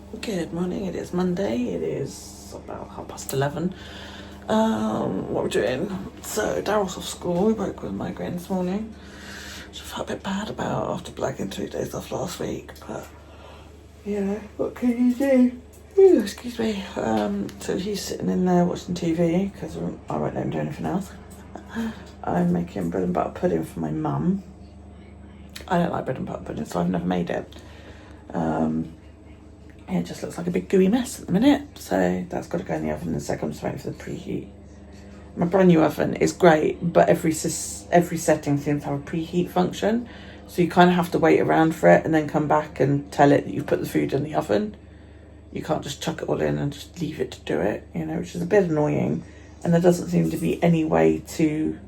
Good morning, it is Monday, it is about 11:30. What we're doing, so Daryl's off school, we woke with migraine this morning, which I felt a bit bad about after blagging 2 days off last week, but what can you do? Ooh, excuse me. So he's sitting in there watching TV, because I won't let him do anything else. I'm making bread and butter pudding for my mum. I don't like bread and butter pudding, so I've never made it. It just looks like a big gooey mess at the minute, so that's got to go in the oven in a second. I'm just waiting for the preheat. My brand new oven is great, but every setting seems to have a preheat function, so you kind of have to wait around for it and then come back and tell it that you've put the food in the oven. You can't just chuck it all in and just leave it to do it, which is a bit annoying, and there doesn't seem to be any way to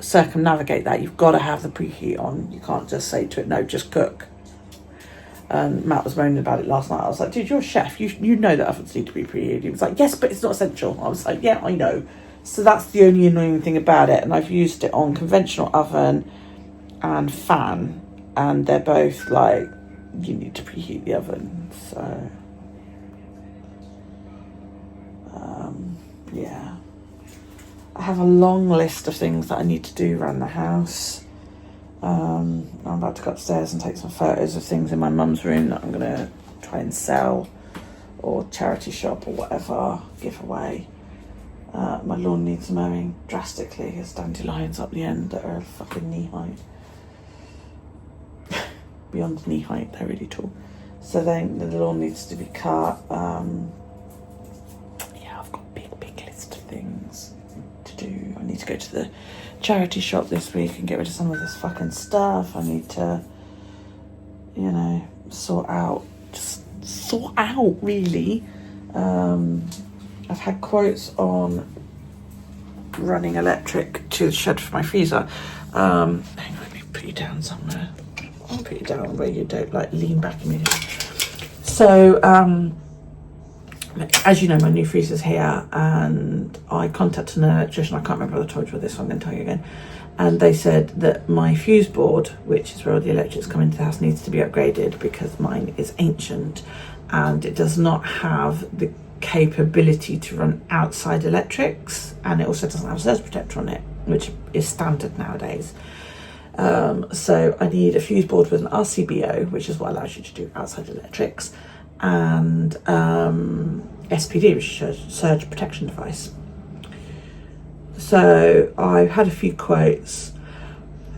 circumnavigate that. You've got to have the preheat on. You can't just say to it, no, just cook. And Matt was moaning about it last night. I was like, dude, you're a chef. You know that ovens need to be preheated. He was like, yes, but it's not essential. I was like, yeah, I know. So that's the only annoying thing about it. And I've used it on conventional oven and fan. And they're both like, you need to preheat the oven. So, yeah. I have a long list of things that I need to do around the house. I'm about to go upstairs and take some photos of things in my mum's room that I'm going to try and sell or charity shop or whatever, give away. My lawn needs mowing drastically. There's dandelions up the end that are fucking knee height. Beyond knee height, they're really tall. So then the lawn needs to be cut. I've got a big list of things to do. I need to go to the charity shop this week and get rid of some of this fucking stuff. I need to, sort out really. I've had quotes on running electric to the shed for my freezer. Hang on, let me put you down somewhere. I'll put you down where you don't lean back immediately. So, as you know, my new freezer's here, and I contacted an electrician. I can't remember what I told you about this, so I'm going to tell you again. And they said that my fuse board, which is where all the electrics come into the house, needs to be upgraded because mine is ancient and it does not have the capability to run outside electrics, and it also doesn't have a surge protector on it, which is standard nowadays. So I need a fuse board with an RCBO, which is what allows you to do outside electrics, and SPD, which is a surge protection device. So I've had a few quotes,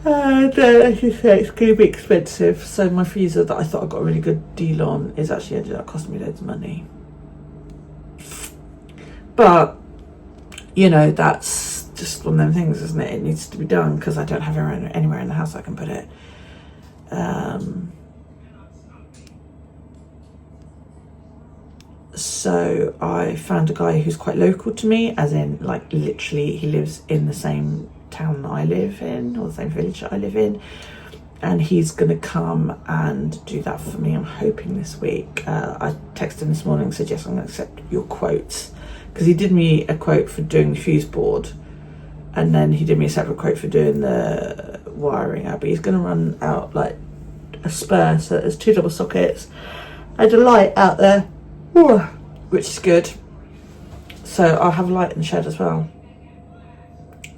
and as you say, it's going to be expensive. So my freezer that I thought I got a really good deal on is actually ended up costing me loads of money. But that's just one of them things, isn't it? It needs to be done because I don't have anywhere in the house I can put it. So I found a guy who's quite local to me, as in literally he lives in the same town that I live in, or the same village that I live in, and he's going to come and do that for me. I'm hoping this week. I texted him this morning and said, yes, I'm going to accept your quotes, because he did me a quote for doing the fuse board, and then he did me a separate quote for doing the wiring out, but he's going to run out a spur, so there's 2 double sockets and a light out there, which is good. So I'll have a light in the shed as well.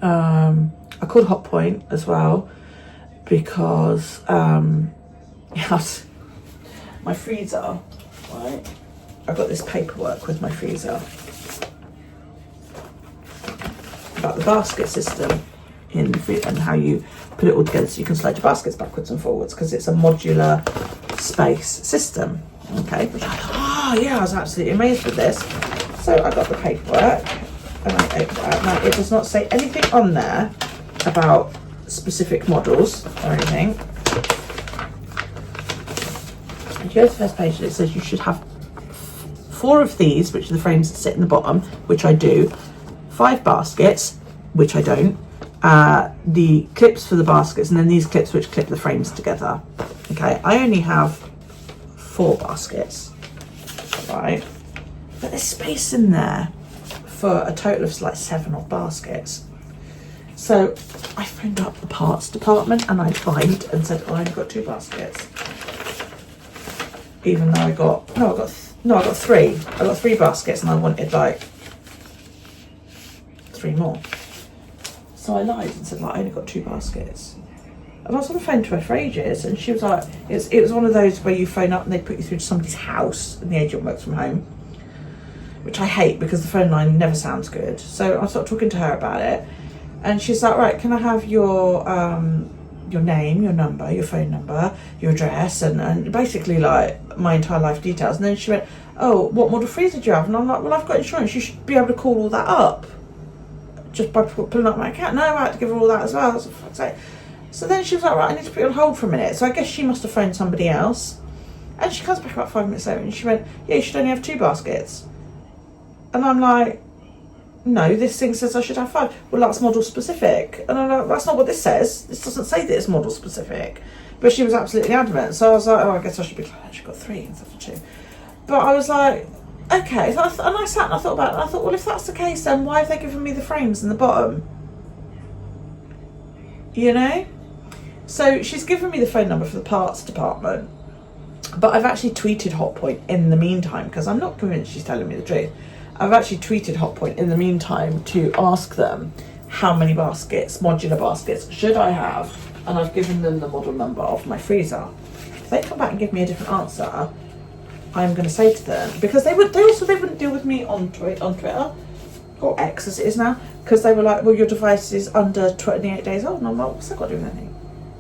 I called Hotpoint as well because my freezer, right? I've got this paperwork with my freezer about the basket system in and how you put it all together so you can slide your baskets backwards and forwards, because it's a modular space system. Okay, which I thought, I was absolutely amazed with this. So I got the paperwork and I opened it out. Now, it does not say anything on there about specific models or anything. And here's the first page, and it says you should have 4 of these, which are the frames that sit in the bottom, which I do, 5 baskets, which I don't, the clips for the baskets, and then these clips which clip the frames together. Okay, I only have 4 baskets, right? But there's space in there for a total of 7 odd baskets. So I phoned up the parts department and I lied and said, I only got 2 baskets. even though I got three. I got 3 baskets, and I wanted like 3 more. So I lied and said, like, I only got 2 baskets. And I was on the phone to her for ages, and she was like, it was one of those where you phone up and they put you through to somebody's house, and the agent works from home, which I hate because the phone line never sounds good. So I started talking to her about it, and she's like, right, can I have your name, your number, your phone number, your address, and basically like my entire life details. And then she went, oh, what model freezer do you have? And I'm like, well, I've got insurance, you should be able to call all that up just by pulling up my account. No, I had to give her all that as well. So, for fuck's sake. So then she was like, right, I need to put you on hold for a minute. So I guess she must have phoned somebody else. And she comes back about 5 minutes later and she went, yeah, you should only have 2 baskets. And I'm like, no, this thing says I should have 5. Well, that's model specific. And I'm like, that's not what this says. This doesn't say that it's model specific. But she was absolutely adamant. So I was like, oh, I guess I should be glad she got 3 instead of 2. But I was like, okay. So and I sat and I thought about it. And I thought, well, if that's the case, then why have they given me the frames in the bottom? You know? So she's given me the phone number for the parts department. But I've actually tweeted Hotpoint in the meantime, because I'm not convinced she's telling me the truth. I've actually tweeted Hotpoint in the meantime to ask them how many baskets, modular baskets, should I have, and I've given them the model number of my freezer. If they come back and give me a different answer, I'm going to say to them, because they wouldn't deal with me on Twitter, or X as it is now, because they were like, well, your device is under 28 days old, and I'm like, what's that got to do with anything?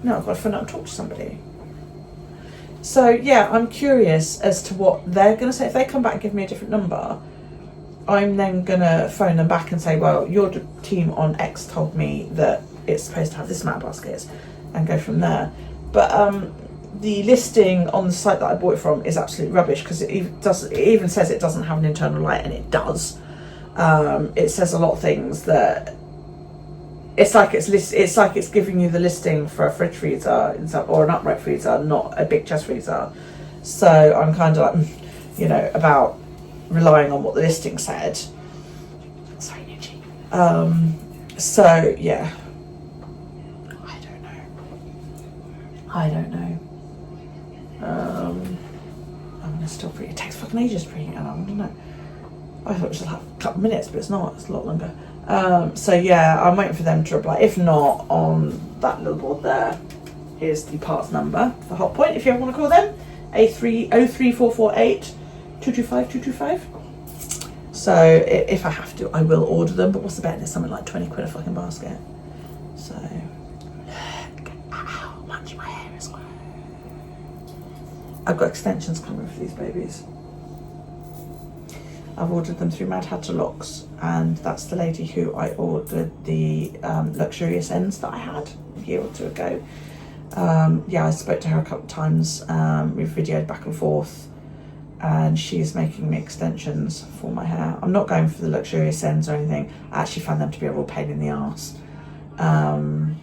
No, I've got to phone up and talk to somebody. So yeah, I'm curious as to what they're going to say. If they come back and give me a different number, I'm then going to phone them back and say, well, your team on X told me that it's supposed to have this amount of baskets, and go from there. But the listing on the site that I bought it from is absolute rubbish, because it even says it doesn't have an internal light, and it does. It says a lot of things that it's like it's giving you the listing for a fridge freezer or an upright freezer, not a big chest freezer. So I'm kind of like, you know, about relying on what the listing said. Sorry, Nikki. So yeah, I don't know. I'm gonna still pre. It takes fucking ages pre, and I don't know. I thought it was just like a couple of minutes, but it's not. It's a lot longer. So yeah, I'm waiting for them to reply. If not, on that little board there is the parts number for Hotpoint. If you ever want to call them, A303448 225 225. So if I have to, I will order them. But what's the bet? There's something like 20 quid a fucking basket. So look at how much my hair is grown. I've got extensions coming for these babies. I've ordered them through Mad Hatter Locks, and that's the lady who I ordered the luxurious ends that I had a year or 2 ago. Yeah, I spoke to her a couple of times. We've videoed back and forth, and she's making me extensions for my hair. I'm not going for the luxurious ends or anything. I actually found them to be a real pain in the arse. I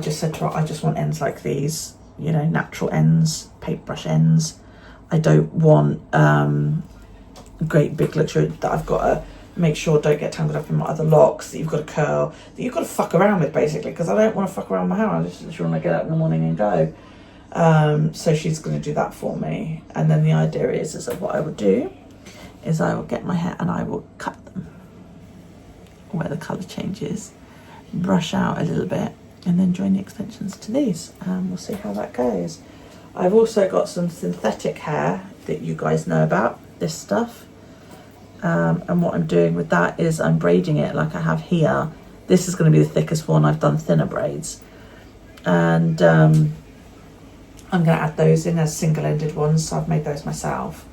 just said to her, I just want ends like these, you know, natural ends, paintbrush ends. I don't want great big luxury that I've got to make sure don't get tangled up in my other locks, that you've got to curl, that you've got to fuck around with, basically, because I don't want to fuck around my hair. I just want to get up in the morning and go. So she's going to do that for me. And then the idea is that what I will do is I will get my hair and I will cut them where the colour changes, brush out a little bit, and then join the extensions to these. We'll see how that goes. I've also got some synthetic hair that you guys know about, this stuff. And what I'm doing with that is I'm braiding it like I have here. This is going to be the thickest one. I've done thinner braids. And I'm going to add those in as single-ended ones, so I've made those myself.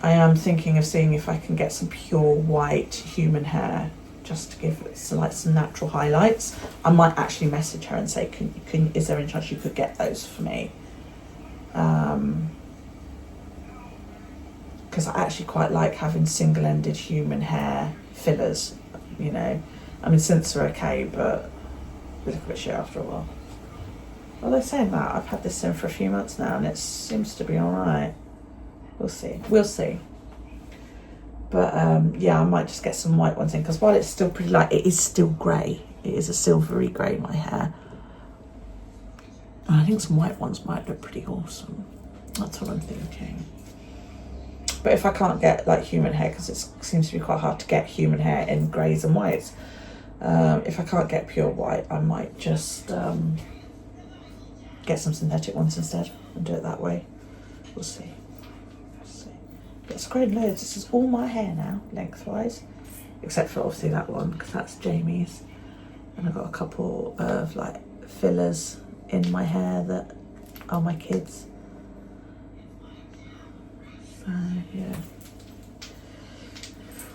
I am thinking of seeing if I can get some pure white human hair, just to give it some natural highlights. I might actually message her and say, is there any chance you could get those for me? Because I actually quite like having single-ended human hair fillers, you know. I mean, synths are okay, but they look a bit shit after a while. Although saying that, I've had this in for a few months now, and it seems to be alright. We'll see. But yeah, I might just get some white ones in, because while it's still pretty light, it is still grey. It is a silvery grey, my hair. I think some white ones might look pretty awesome. That's what I'm thinking. But if I can't get like human hair, because it seems to be quite hard to get human hair in greys and whites, if I can't get pure white, I might just get some synthetic ones instead and do it that way. We'll see. But it's grown loads. This is all my hair now, lengthwise, except for obviously that one, because that's Jamie's. And I've got a couple of like fillers in my hair that are my kids. So yeah,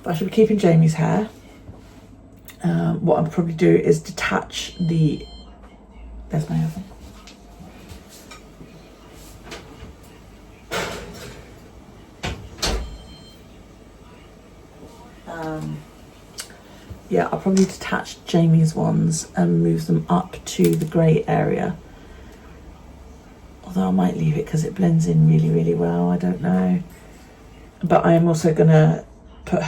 but I should be keeping Jamie's hair. What I'll probably do is detach the, there's my oven. Yeah, I'll probably detach Jamie's ones and move them up to the grey area. Although I might leave it because it blends in really, really well. I don't know. But I am also going to put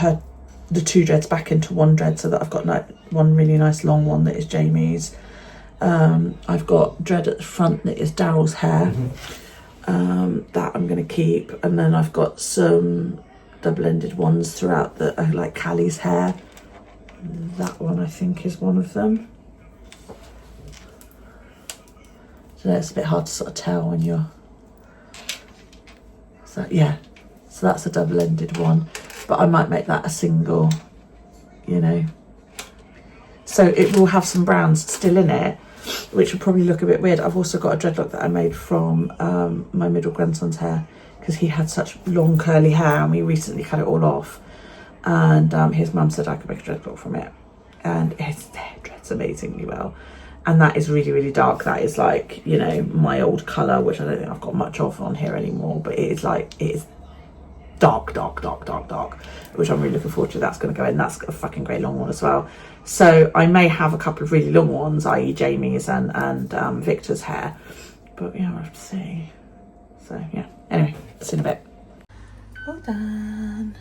the two dreads back into one dread so that I've got one really nice long one that is Jamie's. I've got dread at the front that is Daryl's hair. That I'm going to keep. And then I've got some double-ended ones throughout that are like Callie's hair. That one I think is one of them. So it's a bit hard to sort of tell when you're... So yeah, so that's a double-ended one. But I might make that a single, you know. So it will have some browns still in it, which will probably look a bit weird. I've also got a dreadlock that I made from my middle grandson's hair, because he had such long curly hair and we recently cut it all off. And his mum said I could make a dreadlock from it, and his hair dreads amazingly well. And that is really, really dark. That is like, you know, my old colour, which I don't think I've got much of on here anymore, but it is like, it is dark, which I'm really looking forward to. That's going to go in. That's a fucking great long one as well. So I may have a couple of really long ones, i.e. Jamie's and Victor's hair, but yeah, we'll have to see. So yeah, anyway, see you in a bit. Well done.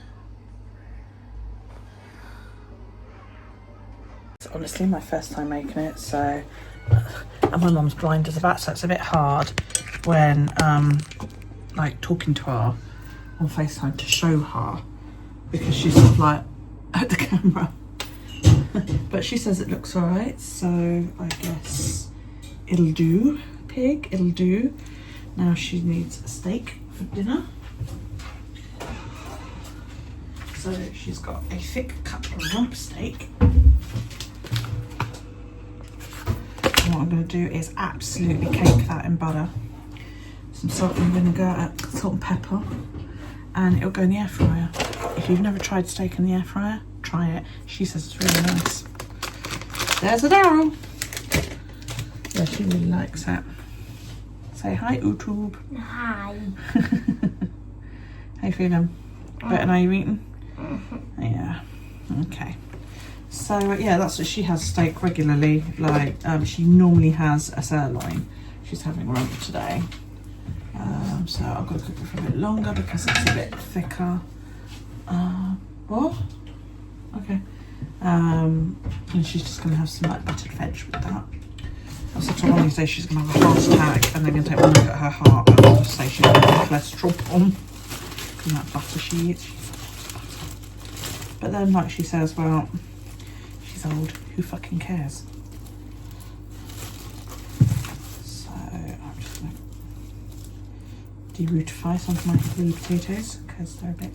It's honestly my first time making it, so, and my mum's blind as a bat, so it's a bit hard when like talking to her on FaceTime to show her, because she's sort of like at the camera. But she says it looks alright, so I guess it'll do. Pig, it'll do. Now she needs a steak for dinner. So she's got a thick cut of rump steak. And what I'm going to do is absolutely cake that in butter. Some salt and vinegar, salt and pepper. And it'll go in the air fryer. If you've never tried steak in the air fryer, try it. She says it's really nice. There's a Daryl. Yeah, she really likes it. Say hi, YouTube. Hi. How you feeling? Better now you've eaten? Yeah. Okay. So yeah, that's what she has steak regularly. Like she normally has a sirloin. She's having rump today. So I've got to cook it for a bit longer because it's a bit thicker. What? Okay. And she's just going to have some like buttered veg with that. I said to her one of these days she's going to have a heart attack and they're going to take one look at her heart and I'll just say she's got cholesterol problem. And that butter she eats. But then like she says, well, she's old, who fucking cares? So I'm just going to derutify some of my blue potatoes because they're a bit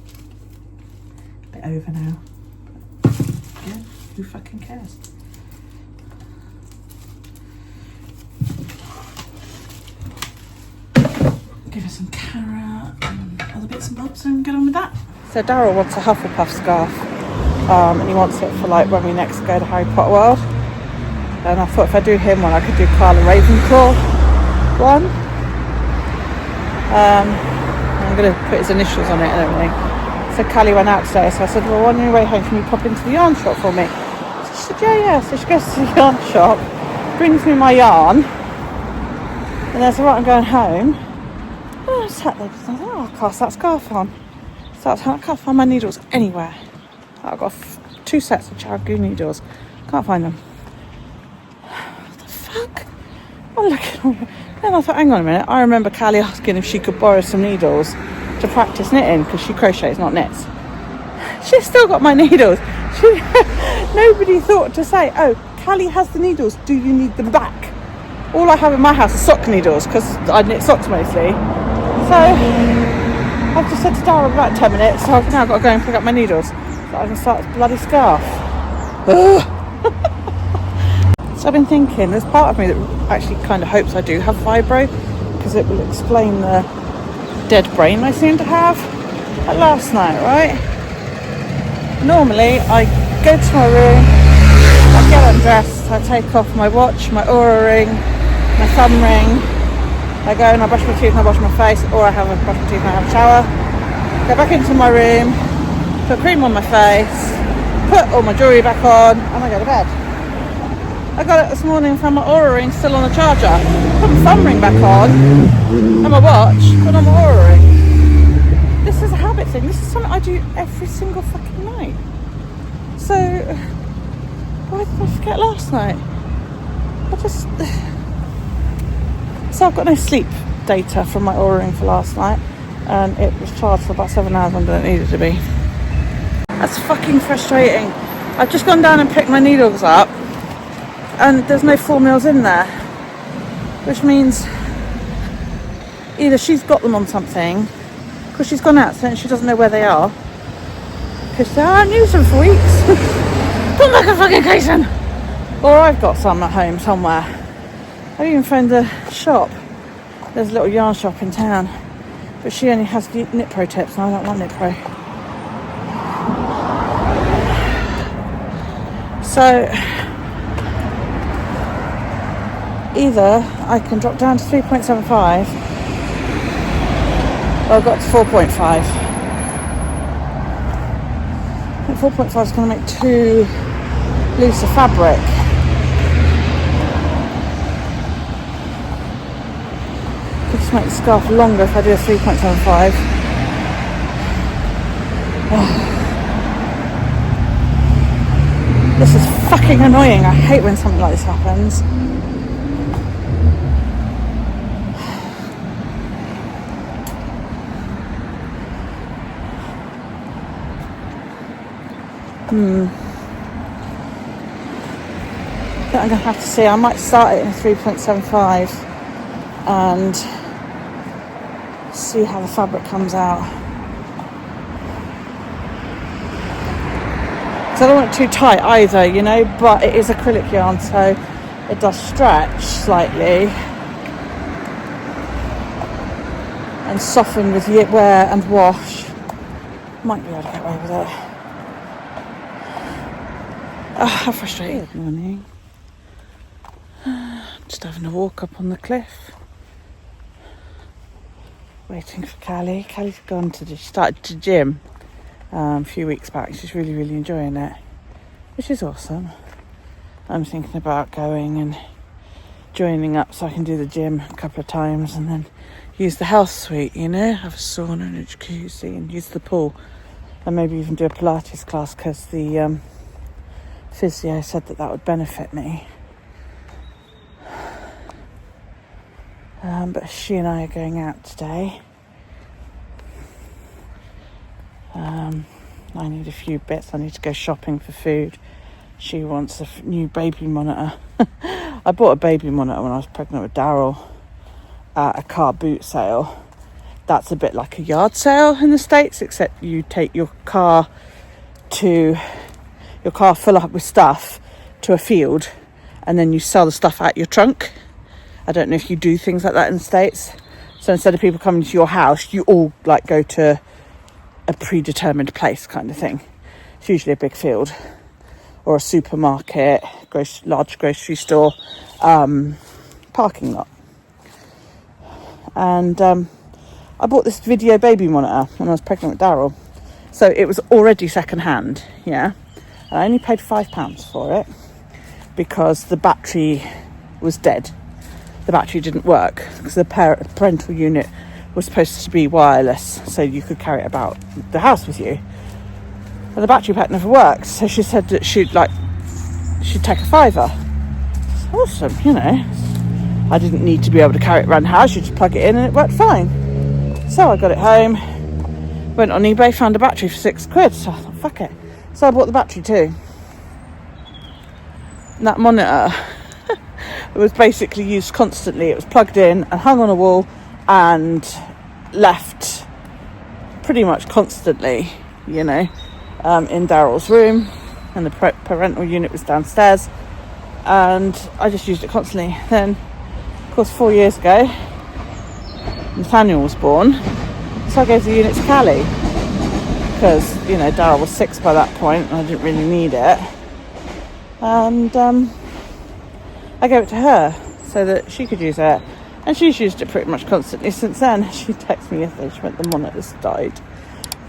over now. But yeah, who fucking cares? Give her some carrot and other bits and bobs and get on with that. So Daryl wants a Hufflepuff scarf, and he wants it for like when we next go to Harry Potter World. And I thought if I do him one, I could do Carla Ravenclaw one. I'm going to put his initials on it and everything. So Callie went out today, so I said, well, on your way home, can you pop into the yarn shop for me? So she said, yeah. So she goes to the yarn shop, brings me my yarn, and I said, right, I'm going home. And I sat there, just, oh, I cast that scarf on. So I can't find my needles anywhere. I've got 2 sets of Chargoo needles. Can't find them. What the fuck? I'm looking Then I thought, hang on a minute, I remember Callie asking if she could borrow some needles to practice knitting, because she crochets, not knits. She's still got my needles. Nobody thought to say, oh, Callie has the needles, do you need them back? All I have in my house is sock needles, because I knit socks mostly. So I've just said to Dara about 10 minutes, so I've now got to go and pick up my needles so I can start this bloody scarf. So I've been thinking, there's part of me that actually kind of hopes I do have fibro, because it will explain the dead brain I seem to have. Like last night, right? Normally I go to my room, I get undressed, I take off my watch, my Oura ring, my thumb ring, I go and I brush my teeth and I wash my face, or I have a brush my teeth and I have a shower, go back into my room, put cream on my face, put all my jewellery back on, and I go to bed. I got it this morning from my Oura ring still on the charger, put my thumb ring back on, and my watch, put on my Oura ring. This is a habit thing, this is something I do every single fucking night. So, why did I forget last night? So I've got no sleep data from my Oura ring for last night, and it was charged for about 7 hours longer than it needed to be. That's fucking frustrating. I've just gone down and picked my needles up, and there's no 4 mils in there, which means either she's got them on something, because she's gone out and she doesn't know where they are, because I haven't used them for weeks. Put back a fucking case in. Or I've got some at home somewhere. I even found the shop. There's a little yarn shop in town, but she only has Knit Pro tips, and I don't like Knit Pro. So either I can drop down to 3.75, or I've got to 4.5. I think 4.5 is going to make too loose a fabric. Could just make the scarf longer if I do a 3.75. This is fucking annoying. I hate when something like this happens. I think I'm going to have to see. I might start it in 3.75 and see how the fabric comes out. So I don't want it too tight either, you know, but it is acrylic yarn, so it does stretch slightly and soften with wear and wash. Might be able to get away with it. Oh, how frustrating. Good morning. Just having a walk up on the cliff. Waiting for Callie. Callie's gone to she started to gym a few weeks back. She's really, really enjoying it, which is awesome. I'm thinking about going and joining up so I can do the gym a couple of times and then use the health suite, you know, have a sauna and a jacuzzi and use the pool, and maybe even do a Pilates class, because the physio said that would benefit me. But she and I are going out today. I need a few bits. I need to go shopping for food. She wants a new baby monitor. I bought a baby monitor when I was pregnant with Daryl at a car boot sale. That's a bit like a yard sale in the States, except you take your car full up with stuff to a field, and then you sell the stuff out your trunk. I don't know if you do things like that in the States. So instead of people coming to your house, you all like go to a predetermined place kind of thing. It's usually a big field or a supermarket, large grocery store, parking lot. And I bought this video baby monitor when I was pregnant with Daryl. So it was already second-hand, yeah. And I only paid £5 for it because the battery was dead. The battery didn't work because the parental unit was supposed to be wireless, so you could carry it about the house with you. But the battery pack never worked, so she said that she'd take a £5. It's awesome, you know. I didn't need to be able to carry it around the house. You just plug it in and it worked fine. So I got it home, went on eBay, found a battery for £6. So I thought, fuck it. So I bought the battery too. And that monitor it was basically used constantly. It was plugged in and hung on a wall and left pretty much constantly, you know, in Daryl's room, and the parental unit was downstairs, and I just used it constantly. Then, of course, 4 years ago, Nathaniel was born, so I gave the unit to Callie because, you know, Daryl was 6 by that point and I didn't really need it, and I gave it to her so that she could use it, and she's used it pretty much constantly since then. She texted me yesterday, she went, the monitor's died.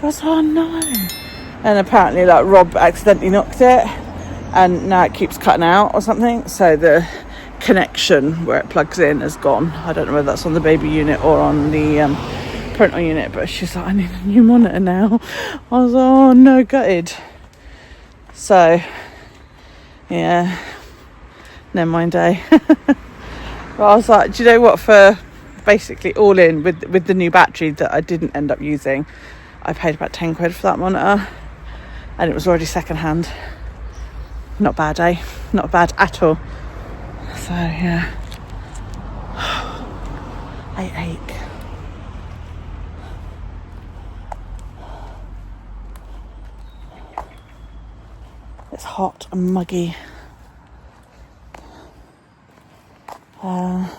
I was, oh no. And apparently, like, Rob accidentally knocked it and now it keeps cutting out or something, so the connection where it plugs in has gone. I don't know whether that's on the baby unit or on the parental unit, but she's like, I need a new monitor now. I was like, oh no, gutted. So yeah, never mind, eh? But I was like, do you know what, for basically all in with the new battery that I didn't end up using, I paid about £10 for that monitor, and it was already second hand. Not bad, eh? Not bad at all. So yeah, I ache. It's hot and muggy.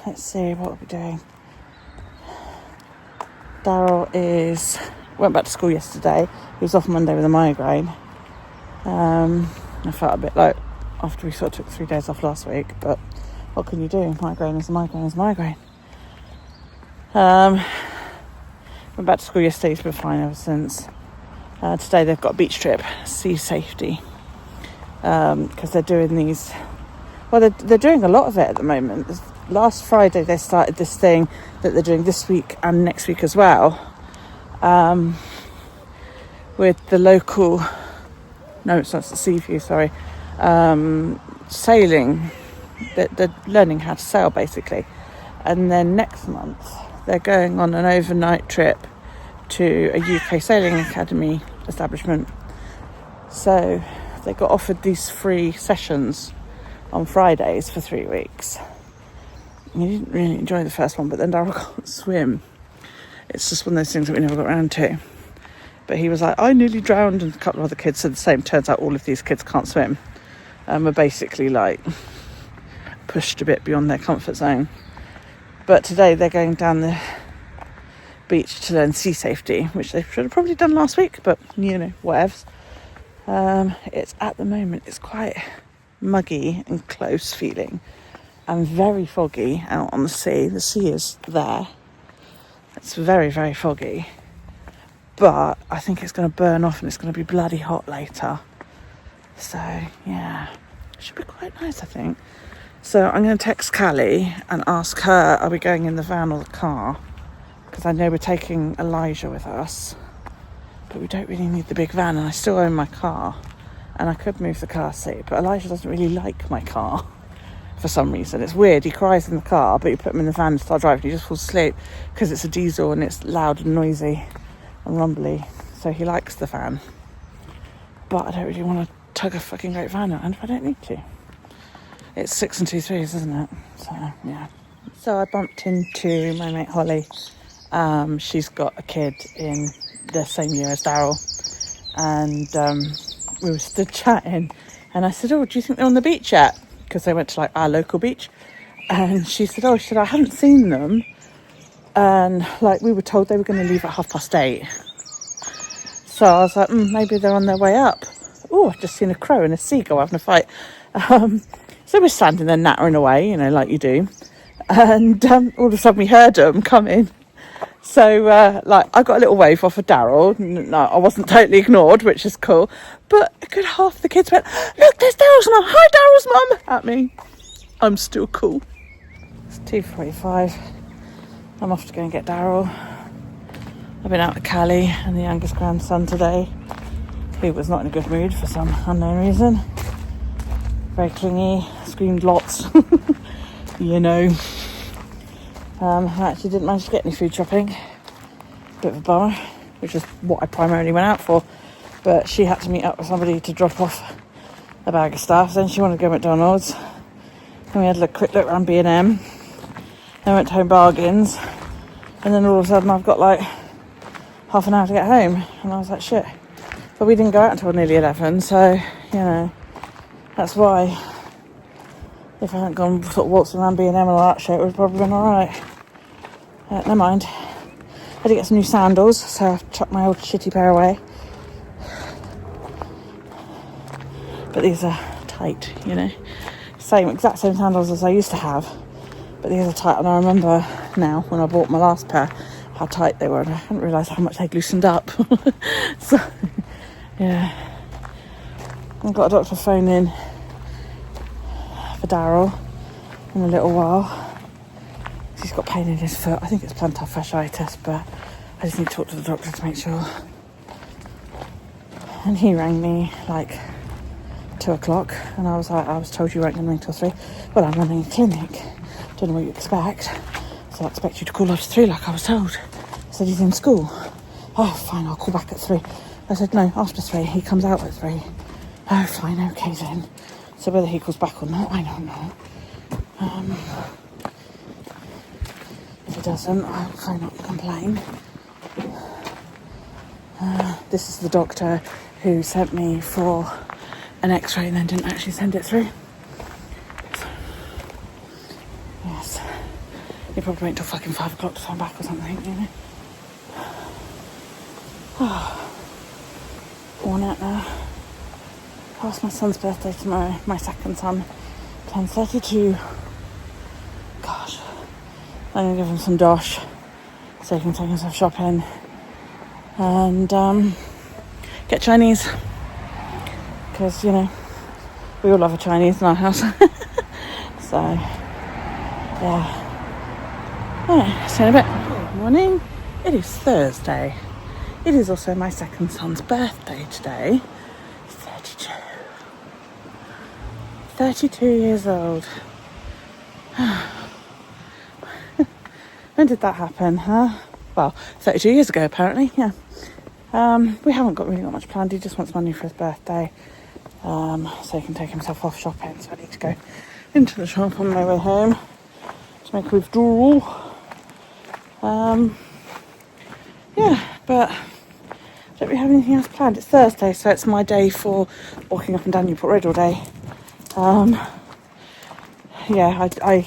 Let's see what we're doing. Daryl went back to school yesterday. He was off Monday with a migraine. I felt a bit like after we sort of took 3 days off last week, but what can you do? Migraine is a migraine is a migraine. Went back to school yesterday. He's been fine ever since. Today they've got a beach trip, sea safety, because they're doing these. Well, they're doing a lot of it at the moment. Last Friday they started this thing that they're doing this week and next week as well, with the local, no, it's not the Seaview, sorry, sailing. They're learning how to sail basically, and then next month they're going on an overnight trip to a UK sailing academy establishment. So they got offered these free sessions on Fridays for 3 weeks. He didn't really enjoy the first one, but then Daryl can't swim. It's just one of those things that we never got around to. But he was like, I nearly drowned, and a couple of other kids said the same. Turns out all of these kids can't swim. We're basically like pushed a bit beyond their comfort zone. But today they're going down the beach to learn sea safety, which they should have probably done last week, but you know, whatevs. It's at the moment, it's quite muggy and close feeling and very foggy out on the sea. The sea is there. It's very, very foggy. But I think it's going to burn off and it's going to be bloody hot later. So, yeah. It should be quite nice, I think. So I'm going to text Callie and ask her, are we going in the van or the car? Because I know we're taking Elijah with us. But we don't really need the big van, and I still own my car. And I could move the car seat, but Elijah doesn't really like my car for some reason. It's weird. He cries in the car, but you put him in the van and start driving, he just falls asleep because it's a diesel and it's loud and noisy and rumbly. So he likes the van. But I don't really want to tug a fucking great van out, and if I don't need to. It's 6 2/3, isn't it? So, yeah. So I bumped into my mate Holly. She's got a kid in the same year as Daryl. And we were stood chatting. And I said, oh, do you think they're on the beach yet? Because they went to like our local beach. And she said, I haven't seen them. And like we were told they were going to leave at 8:30. So I was like, maybe they're on their way up. Oh, I've just seen a crow and a seagull having a fight. So we're standing there nattering away, you know, like you do. And all of a sudden we heard them coming. So, like, I got a little wave off of Daryl. No, I wasn't totally ignored, which is cool. But a good half the kids went, look, there's Daryl's mum. Hi, Daryl's mum. At me. I'm still cool. It's 2:45. I'm off to go and get Daryl. I've been out with Callie and the youngest grandson today, who was not in a good mood for some unknown reason. Very clingy, screamed lots, you know. I actually didn't manage to get any food shopping. Bit of a bummer, which is what I primarily went out for. But she had to meet up with somebody to drop off a bag of stuff. Then she wanted to go to McDonald's. Then we had a quick look around B&M. Then went to Home Bargains. And then all of a sudden I've got like half an hour to get home. And I was like, shit. But we didn't go out until nearly 11. So, you know, that's why if I hadn't gone sort of waltzing around B&M and all that shit, it would have probably been alright. Never mind. I did get some new sandals, so I've chucked my old shitty pair away. But these are tight, you know. Exact same sandals as I used to have. But these are tight, and I remember now when I bought my last pair how tight they were, and I hadn't realised how much they'd loosened up. So, yeah. I've got a doctor phone in for Daryl in a little while. He's got pain in his foot. I think it's plantar fasciitis, but I just need to talk to the doctor to make sure. And he rang me like 2 o'clock, and I was like, I was told you weren't going to ring till 3. Well, I'm running a clinic. Don't know what you expect. So I expect you to call after 3 like I was told. I said, he's in school. Oh, fine, I'll call back at 3. I said, no, after 3. He comes out at 3. Oh, fine, okay then. So whether he calls back or not, I don't know. If he doesn't, I'll try not to complain. This is the doctor who sent me for an x-ray and then didn't actually send it through. So, yes. He probably wait till fucking 5 o'clock to phone back or something, you know. Worn out now. Oh, it's my son's birthday tomorrow. My second son turns 32. Gosh. I'm going to give him some dosh so he can take himself shopping and get Chinese, because, you know, we all love a Chinese in our house. So, yeah. Alright, see you in a bit. Good morning. It is Thursday. It is also my second son's birthday today. 32. 32 years old. When did that happen, huh? Well, 32 years ago, apparently, yeah. We haven't really got much planned. He just wants money for his birthday, so he can take himself off shopping. So I need to go into the shop on my way home to make a withdrawal. Yeah, but I don't really have anything else planned. It's Thursday, so it's my day for walking up and down Newport Road all day. Yeah, I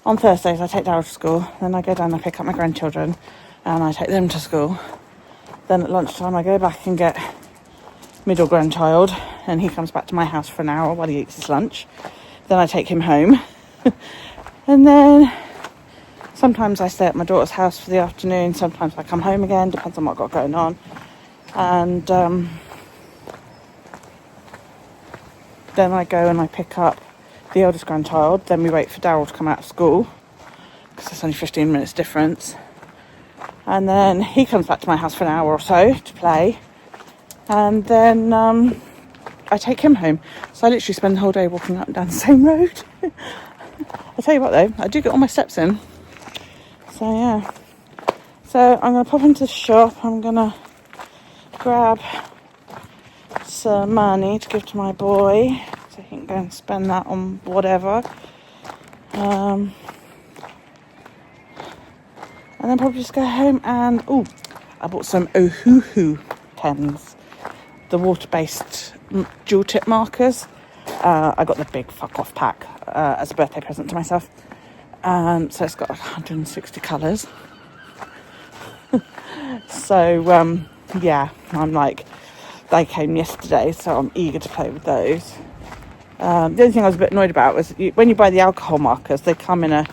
on Thursdays I take Daryl to school, then I go down and pick up my grandchildren and I take them to school. Then at lunchtime I go back and get middle grandchild, and he comes back to my house for an hour while he eats his lunch. Then I take him home. And then sometimes I stay at my daughter's house for the afternoon, sometimes I come home again, depends on what I've got going on. And then I go and I pick up the eldest grandchild. Then we wait for Daryl to come out of school, because it's only 15 minutes difference. And then he comes back to my house for an hour or so to play. And then I take him home. So I literally spend the whole day walking up and down the same road. I'll tell you what though, I do get all my steps in. So yeah. So I'm going to pop into the shop. I'm going to grab some money to give to my boy, so he can go and spend that on whatever. And then probably just go home and... Oh, I bought some Ohuhu pens. The water-based dual tip markers. I got the big fuck off pack as a birthday present to myself. So it's got like 160 colours. So, yeah, I'm like... They came yesterday, so I'm eager to play with those. The only thing I was a bit annoyed about was when you buy the alcohol markers, they come in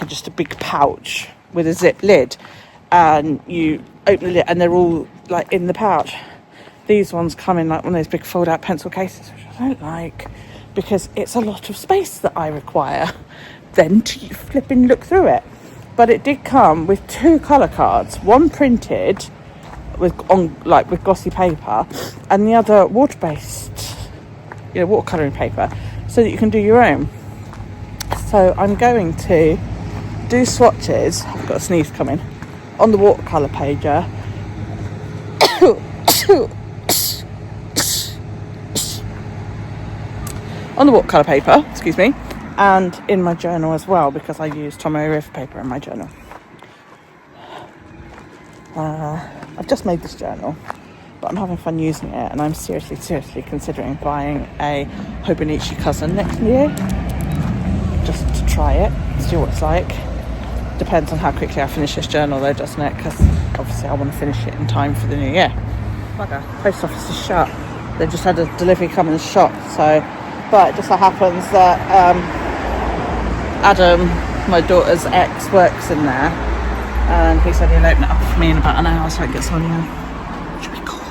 just a big pouch with a zip lid, and you open the lid and they're all like in the pouch. These ones come in like one of those big fold out pencil cases, which I don't like, because it's a lot of space that I require then to flipping look through it. But it did come with 2 colour cards, one printed with glossy paper, and the other water-based, watercolouring paper, so that you can do your own. So I'm going to do swatches. I've got a sneeze coming. On the watercolour pager. On the watercolour paper, excuse me, and in my journal as well, because I use Tomoe River paper in my journal. I've just made this journal, but I'm having fun using it, and I'm seriously considering buying a Hobonichi cousin next year, just to try it, see what it's like. Depends on how quickly I finish this journal though, doesn't it? Because obviously I want to finish it in time for the new year. Bugger, post office is shut. They've just had a delivery come and shop, so, but it just so happens that Adam, my daughter's ex, works in there, and he said he'll open it up for me in about an hour so it gets on here. Should be cool.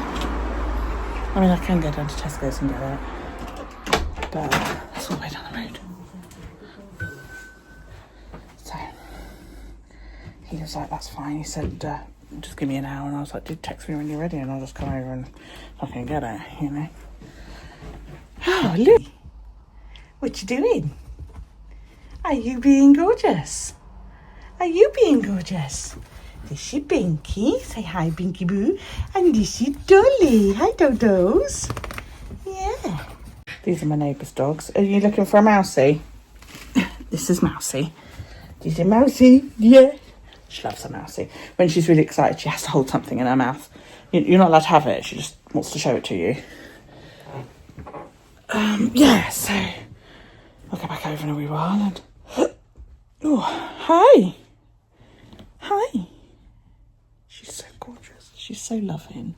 I mean, I can go down to Tesco's and get it, but that's all the way down the road. So he was like, that's fine. He said, just give me an hour. And I was like, dude, text me when you're ready and I'll just come over and fucking get it, you know. Oh, look. What you doing? Are you being gorgeous? Are you being gorgeous? This is Binky. Say hi, Binky Boo. And this is Dolly. Hi, Dodos. Yeah. These are my neighbour's dogs. Are you looking for a Mousy? This is Mousy. This is Mousy. Yeah. She loves a Mousy. When she's really excited, she has to hold something in her mouth. You're not allowed to have it. She just wants to show it to you. Yeah, so I'll go back over in a wee while and... Oh, hi. Hi. She's so gorgeous. She's so loving.